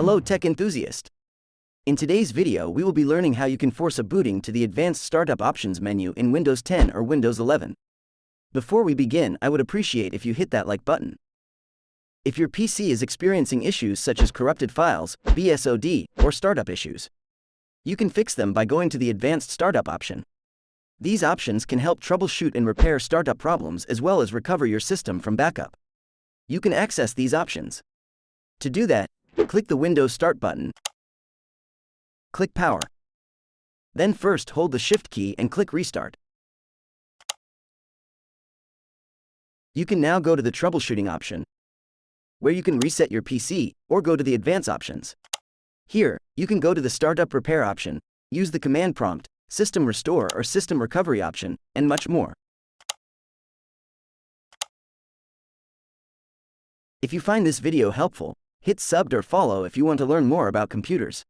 Hello tech enthusiast! In today's video we will be learning how you can force a booting to the Advanced Startup Options menu in Windows 10 or Windows 11. Before we begin, I would appreciate if you hit that like button. If your PC is experiencing issues such as corrupted files, BSOD, or startup issues, you can fix them by going to the Advanced Startup option. These options can help troubleshoot and repair startup problems as well as recover your system from backup. You can access these options. To do that, click the Windows Start button. Click Power. Then first hold the Shift key and click Restart. You can now go to the Troubleshooting option, where you can reset your PC, or go to the Advanced options. Here, you can go to the Startup Repair option, use the command prompt, System Restore or System Recovery option, and much more. If you find this video helpful, hit sub or follow if you want to learn more about computers.